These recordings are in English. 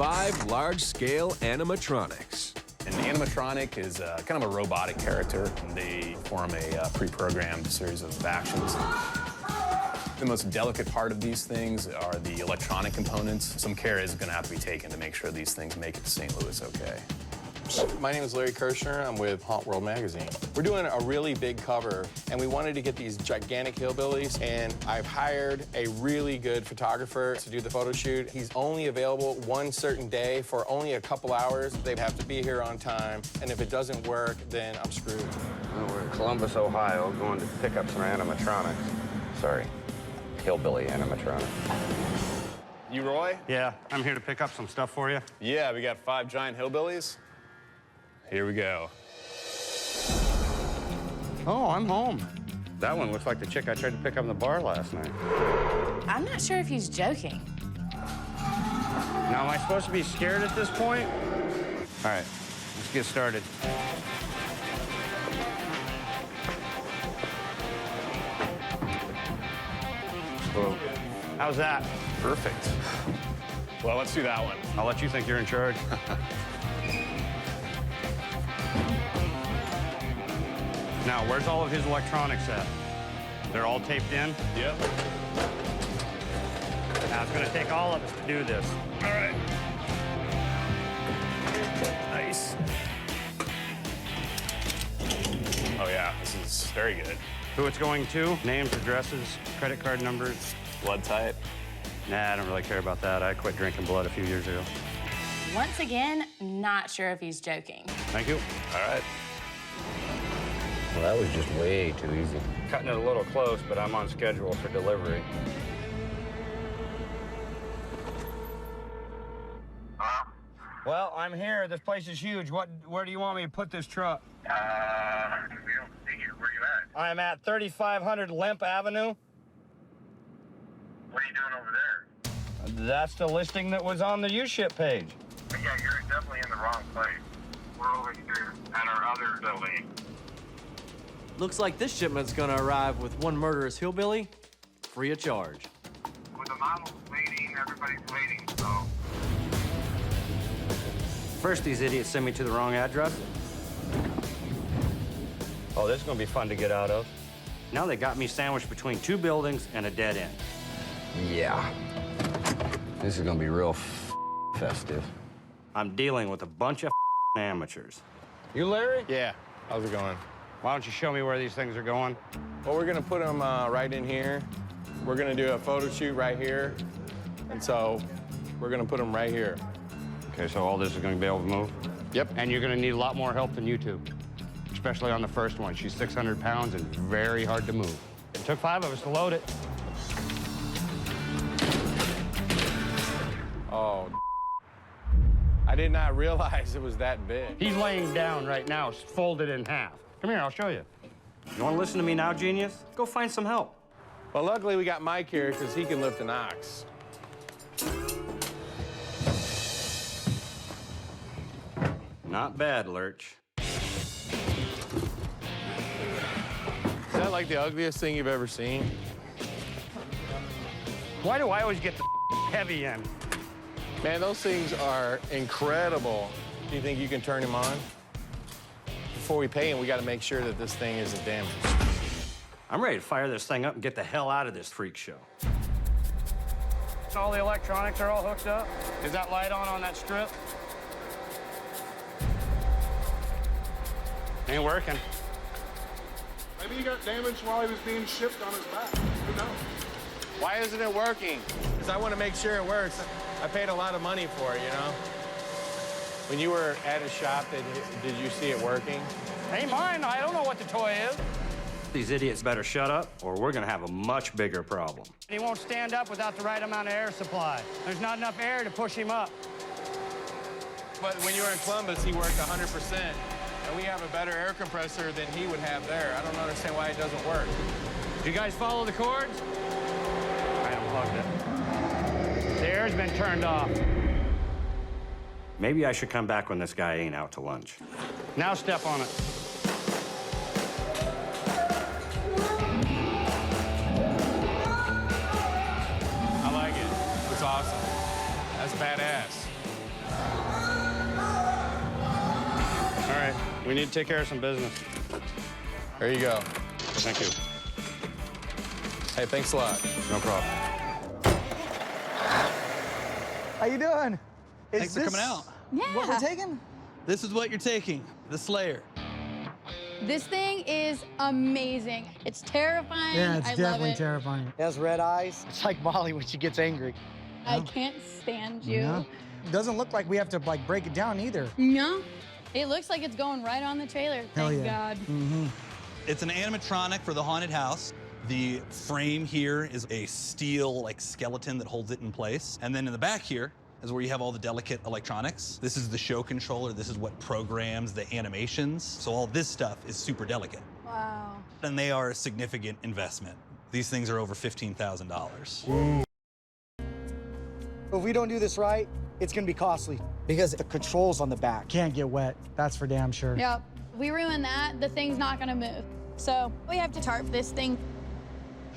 5 large-scale animatronics. An animatronic is kind of a robotic character. They perform a pre-programmed series of actions. The most delicate part of these things are the electronic components. Some care is going to have to be taken to make sure these things make it to St. Louis okay. My name is Larry Kirshner. I'm with Haunt World Magazine. We're doing a really big cover, and we wanted to get these gigantic hillbillies, and I've hired a really good photographer to do the photo shoot. He's only available one certain day for only a couple hours. They have to be here on time, and if it doesn't work, then I'm screwed. Well, we're in Columbus, Ohio, going to pick up some animatronics. Sorry, hillbilly animatronics. You, Roy? Yeah, I'm here to pick up some stuff for you. Yeah, we got 5 giant hillbillies. Here we go. Oh, I'm home. That one looks like the chick I tried to pick up in the bar last night. I'm not sure if he's joking. Now, am I supposed to be scared at this point? All right, let's get started. Whoa. How's that? Perfect. Well, let's do that one. I'll let you think you're in charge. Now, where's all of his electronics at? They're all taped in? Yep. Now, it's gonna take all of us to do this. All right. Nice. Oh, yeah, this is very good. Who it's going to, names, addresses, credit card numbers. Blood type. Nah, I don't really care about that. I quit drinking blood a few years ago. Once again, not sure if he's joking. Thank you. All right. Well, that was just way too easy. Cutting it a little close, but I'm on schedule for delivery. Well, I'm here. This place is huge. Where do you want me to put this truck? We don't see you. Where you at? I'm at 3500 Lemp Avenue. What are you doing over there? That's the listing that was on the U-Ship page. Yeah, you're definitely in the wrong place. We're over here at our other building. Looks like this shipment's gonna arrive with one murderous hillbilly, free of charge. With the models waiting, everybody's waiting, so... First, these idiots sent me to the wrong address. Oh, this is gonna be fun to get out of. Now they got me sandwiched between 2 buildings and a dead end. Yeah. This is gonna be real festive. I'm dealing with a bunch of amateurs. You Larry? Yeah, how's it going? Why don't you show me where these things are going? Well, we're gonna put them right in here. We're gonna do a photo shoot right here. And so we're gonna put them right here. Okay, so all this is gonna be able to move? Yep. And you're gonna need a lot more help than you two, especially on the first one. She's 600 pounds and very hard to move. It took 5 of us to load it. Oh, I did not realize it was that big. He's laying down right now, folded in half. Come here, I'll show you. You wanna listen to me now, genius? Go find some help. Well, luckily we got Mike here because he can lift an ox. Not bad, Lurch. Is that like the ugliest thing you've ever seen? Why do I always get the heavy end? Man, those things are incredible. Do you think you can turn him on? Before we pay him, we got to make sure that this thing isn't damaged. I'm ready to fire this thing up and get the hell out of this freak show. All the electronics are all hooked up. Is that light on that strip? Ain't working. Maybe he got damaged while he was being shipped on his back. Who knows? Why isn't it working? Because I want to make sure it works. I paid a lot of money for it, you know? When you were at a shop, did you see it working? Ain't mine. I don't know what the toy is. These idiots better shut up, or we're gonna have a much bigger problem. He won't stand up without the right amount of air supply. There's not enough air to push him up. But when you were in Columbus, he worked 100%, and we have a better air compressor than he would have there. I don't understand why it doesn't work. Did you guys follow the cords? I unplugged it. The air's been turned off. Maybe I should come back when this guy ain't out to lunch. Now step on it. I like it. It's awesome. That's badass. We need to take care of some business. There you go. Thank you. Hey, thanks a lot. No problem. How you doing? Thanks for coming out. Yeah. What we're taking? This is what you're taking, the Slayer. This thing is amazing. It's terrifying. Yeah, it's I definitely love it. terrifying. It has red eyes. It's like Molly when she gets angry. I can't stand you. No. Doesn't look like we have to like break it down either. No. It looks like it's going right on the trailer. Hell Thank yeah. God. Mm-hmm. It's an animatronic for the haunted house. The frame here is a steel like skeleton that holds it in place. And then in the back here is where you have all the delicate electronics. This is the show controller. This is what programs the animations. So all this stuff is super delicate. Wow. And they are a significant investment. These things are over $15,000. If we don't do this right, it's gonna be costly because the controls on the back can't get wet. That's for damn sure. Yep. If we ruin that, the thing's not gonna move. So we have to tarp this thing.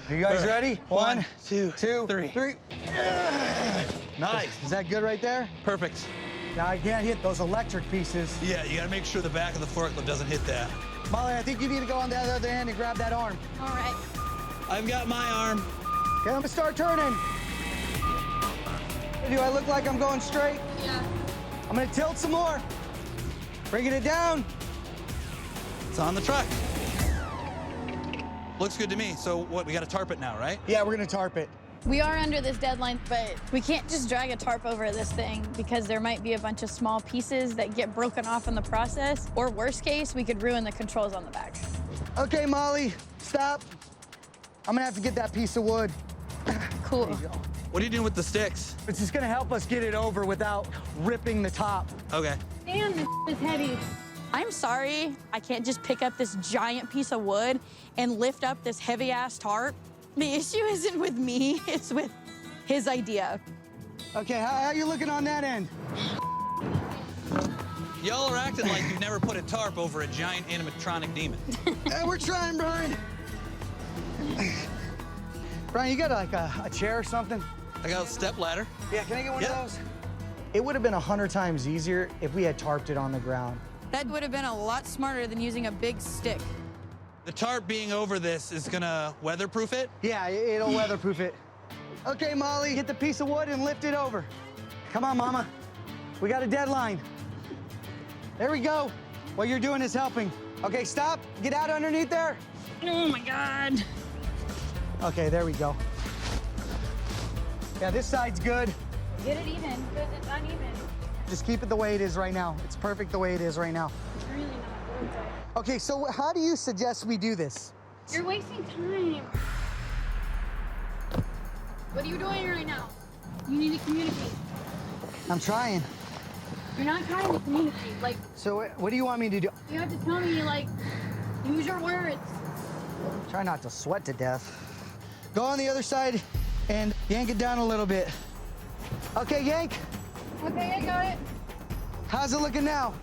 Are you guys ready? One, two, three. Nice. Is that good right there? Perfect. Now I can't hit those electric pieces. Yeah, you gotta make sure the back of the forklift doesn't hit that. Molly, I think you need to go on the other end and grab that arm. All right. I've got my arm. Okay, I'm gonna start turning. Do I look like I'm going straight? Yeah. I'm gonna tilt some more. Bringing it down. It's on the truck. Looks good to me. So what, we gotta tarp it now, right? Yeah, we're gonna tarp it. We are under this deadline, but we can't just drag a tarp over this thing because there might be a bunch of small pieces that get broken off in the process. Or worst case, we could ruin the controls on the back. Okay, Molly, stop. I'm gonna have to get that piece of wood. Cool. There you go. What are you doing with the sticks? It's just gonna help us get it over without ripping the top. Okay. Damn, this is heavy. I'm sorry, I can't just pick up this giant piece of wood and lift up this heavy-ass tarp. The issue isn't with me, it's with his idea. Okay, how you looking on that end? Y'all are acting like you've never put a tarp over a giant animatronic demon. Hey, we're trying, Brian. Brian, you got like a chair or something? I got a step ladder. Yeah, can I get one Yeah. of those? It would have been 100 times easier if we had tarped it on the ground. That would have been a lot smarter than using a big stick. The tarp being over this is gonna weatherproof it. Yeah, it'll weatherproof it. Okay, Molly, get the piece of wood and lift it over. Come on, Mama. We got a deadline. There we go. What you're doing is helping. Okay, stop. Get out underneath there. Oh my God. Okay, there we go. Yeah, this side's good. Get it even, because it's uneven. Just keep it the way it is right now. It's perfect the way it is right now. It's really not good. Okay, so how do you suggest we do this? You're wasting time. What are you doing right now? You need to communicate. I'm trying. You're not trying to communicate. Like, So what do you want me to do? you have to tell me, like, use your words. Try not to sweat to death. Go on the other side and yank it down a little bit. Okay, yank. Okay, I got it. How's it looking now?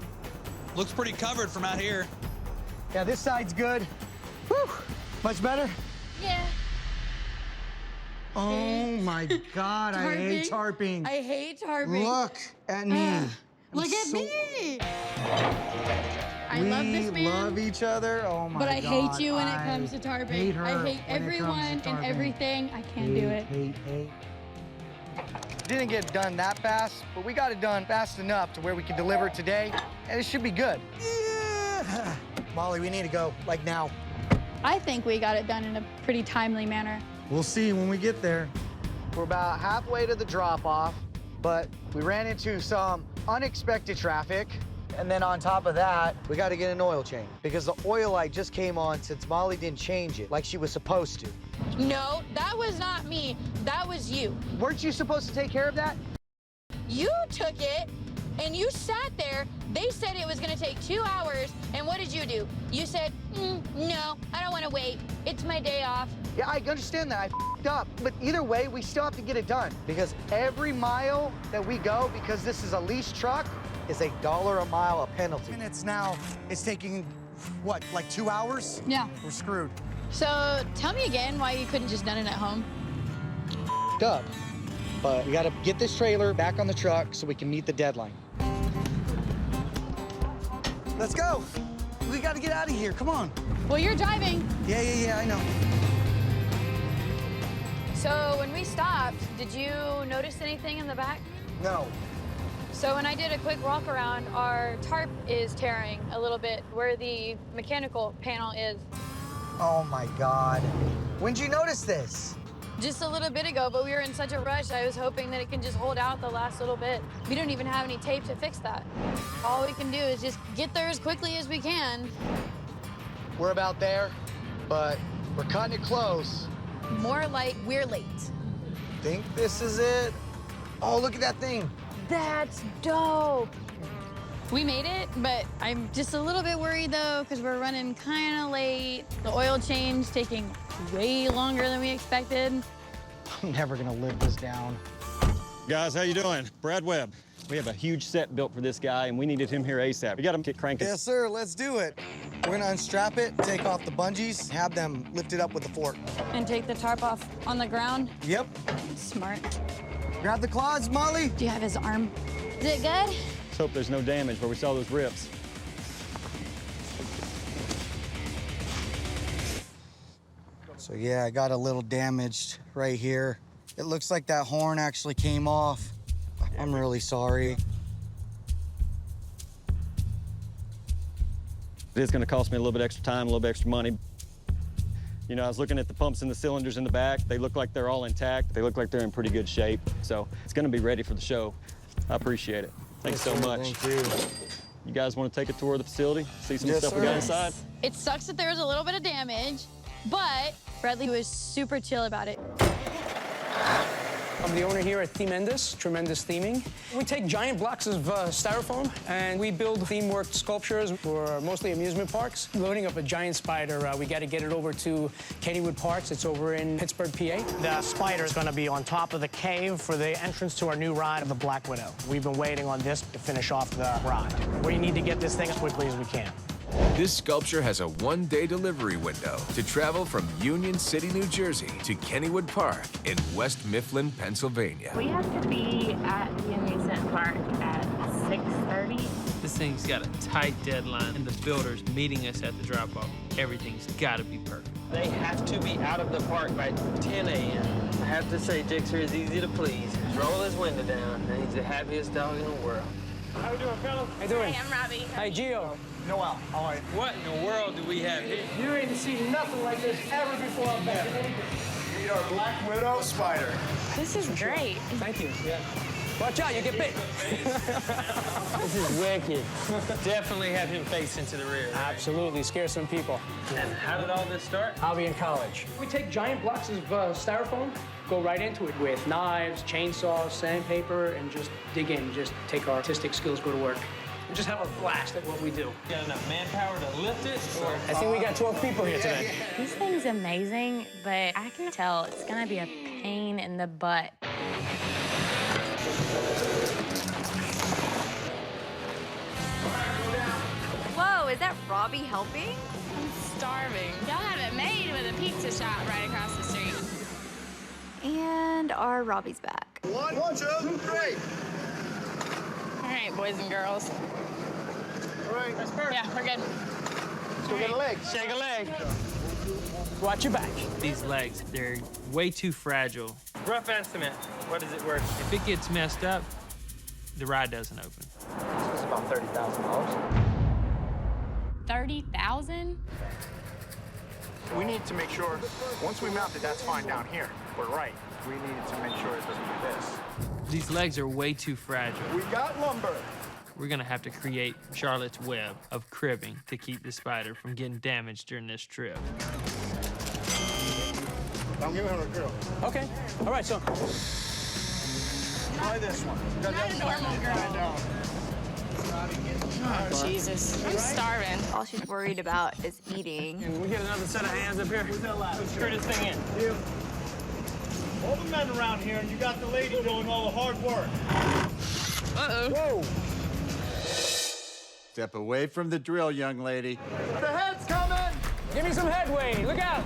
Looks pretty covered from out here. Yeah, this side's good. Whew. Much better? Yeah. Oh my God, I hate tarping. I hate tarping. Look at me. Look at me. I love this man. We love each other. Oh my God. But I hate you when it comes to tarping. hate her I hate when it comes to everyone and tarping. everything. I can't do it. Hate. Didn't get done that fast, but we got it done fast enough to where we can deliver it today, and it should be good. Yeah. Molly, we need to go, like now. I think we got it done in a pretty timely manner. We'll see when we get there. We're about halfway to the drop-off, but we ran into some unexpected traffic. And then on top of that, we got to get an oil change because the oil light just came on since Molly didn't change it like she was supposed to. No, that was not me. That was you. Weren't you supposed to take care of that? You took it and you sat there. They said it was going to take 2 hours. And what did you do? You said, no, I don't want to wait. It's my day off. Yeah, I understand that. I f***ed up. But either way, we still have to get it done because every mile that we go, because this is a leased truck, is $1 a mile a penalty. Minutes now, it's taking, what, like 2 hours? Yeah. We're screwed. So tell me again why you couldn't just done it at home. F***ed up. But we got to get this trailer back on the truck so we can meet the deadline. Let's go. we gotta get out of here. Come on. Well, you're driving. Yeah, I know. So when we stopped, did you notice anything in the back? No. So when I did a quick walk around, our tarp is tearing a little bit where the mechanical panel is. Oh my God. When'd you notice this? Just a little bit ago, but we were in such a rush, I was hoping that it can just hold out the last little bit. We don't even have any tape to fix that. All we can do is just get there as quickly as we can. We're about there, but we're cutting it close. More like we're late. Think this is it? Oh, look at that thing. That's dope. We made it, but I'm just a little bit worried though, because we're running kind of late. The oil change taking way longer than we expected. I'm never gonna live this down. Guys, how you doing? Brad Webb. We have a huge set built for this guy, and we needed him here ASAP. We got him get cranking. Yes, sir, let's do it. We're gonna unstrap it, take off the bungees, have them lift it up with the fork. And take the tarp off on the ground? Yep. Smart. Grab the clods, Molly. Do you have his arm? Is it good? Let's hope there's no damage where we saw those rips. So yeah, I got a little damaged right here. It looks like that horn actually came off. I'm really sorry. It is gonna cost me a little bit extra time, a little bit extra money. You know, I was looking at the pumps and the cylinders in the back. They look like they're all intact. They look like they're in pretty good shape. So it's gonna be ready for the show. I appreciate it. Thanks so much. Thank you. You guys wanna take a tour of the facility? See some Yes, stuff we sir. got inside? It sucks that there was a little bit of damage, but Bradley was super chill about it. I'm the owner here at Themendous, Tremendous Theming. We take giant blocks of styrofoam and we build theme-work sculptures for mostly amusement parks. Loading up a giant spider, we got to get it over to Kennywood Parks. It's over in Pittsburgh, PA. The spider is going to be on top of the cave for the entrance to our new ride, the Black Widow. We've been waiting on this to finish off the ride. We need to get this thing as quickly as we can. This sculpture has a one-day delivery window to travel from Union City, New Jersey to Kennywood Park in West Mifflin, Pennsylvania. We have to be at the amusement park at 6:30. This thing's got a tight deadline, and the builder's meeting us at the drop-off. Everything's got to be perfect. They have to be out of the park by 10 a.m. I have to say, Dixer is easy to please. Roll his window down, and he's the happiest dog in the world. How you doing, fellas? How you doing? Hey, I'm Robbie. Hi, Gio. Noel, all right. What in the world do we have here? You ain't seen nothing like this ever before. Meet our Black Widow spider. This is great. Thank you. Yeah. Watch out, you get bit. This is wicked. Definitely have him face into the rear. Right? Absolutely, scare some people. And how did all this start? I'll be in college. We take giant blocks of styrofoam, go right into it with knives, chainsaws, sandpaper, and just dig in. Just take our artistic skills, go to work. And just have a blast at what we do. Got enough manpower to lift it? Or... I think we got 12 people here today. This thing's amazing, but I can tell it's gonna be a pain in the butt. Whoa, is that Robbie helping? I'm starving. Y'all have it made with a pizza shop right across the street. And our Robbie's back. One, two, three. All right, boys and girls. All right. That's perfect. Yeah, we're good. Let's go get a leg. Shake a leg. Watch your back. These legs, they're way too fragile. Rough estimate, what is it worth? If it gets messed up, the ride doesn't open. It's about $30,000. 30,000? We need to make sure, once we mount it, that's fine down here. We're right. We need to make sure it doesn't do this. These legs are way too fragile. We got lumber. We're gonna have to create Charlotte's web of cribbing to keep the spider from getting damaged during this trip. I'm giving her a girl. Okay. All right, so. Try this one. Not a normal girl. Oh, Jesus. I'm starving. All she's worried about is eating. Can we get another set of hands up here? Let's screw this thing in. All the men around here, and you got the lady doing all the hard work. Whoa. Step away from the drill, young lady. The head's coming! Give me some headway. Look out.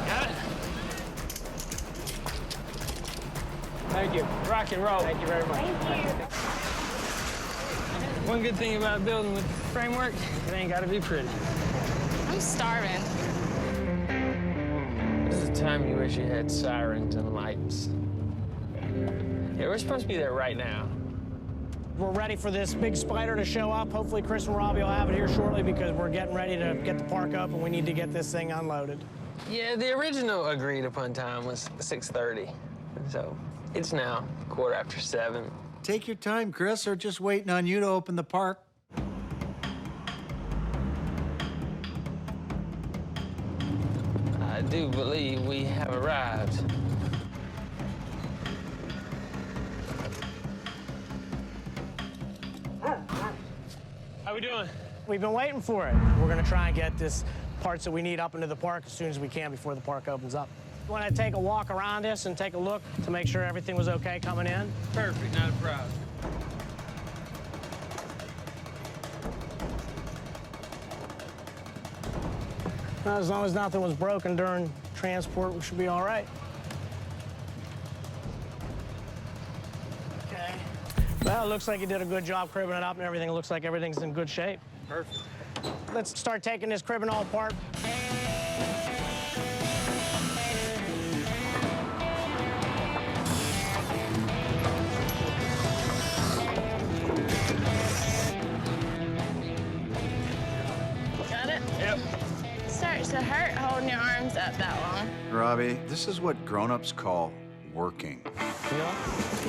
Got it? Thank you. Rock and roll. Thank you very much. Thank you. One good thing about building with framework, it ain't gotta be pretty. I'm starving. This is the time you wish you had sirens and lights. Yeah, we're supposed to be there right now. We're ready for this big spider to show up. Hopefully Chris and Robbie will have it here shortly because we're getting ready to get the park up and we need to get this thing unloaded. Yeah, the original agreed upon time was 6:30. So it's now 7:15. Take your time, Chris. We're just waiting on you to open the park. I do believe we have arrived. How we doing? We've been waiting for it. We're gonna try and get this parts that we need up into the park as soon as we can before the park opens up. Want to take a walk around this and take a look to make sure everything was okay coming in? Perfect, not a problem. As long as nothing was broken during transport, we should be all right. Okay. Well, it looks like you did a good job cribbing it up and everything. It looks like everything's in good shape. Perfect. Let's start taking this cribbing all apart. Got it? Yep. Starts to hurt holding your arms up that long. Robbie, this is what grown-ups call working.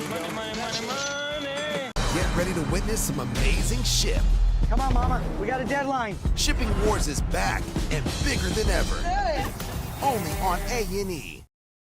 Money, money, money, money. Get ready to witness some amazing ship. Come on, Mama. We got a deadline. Shipping Wars is back and bigger than ever. Only on A&E.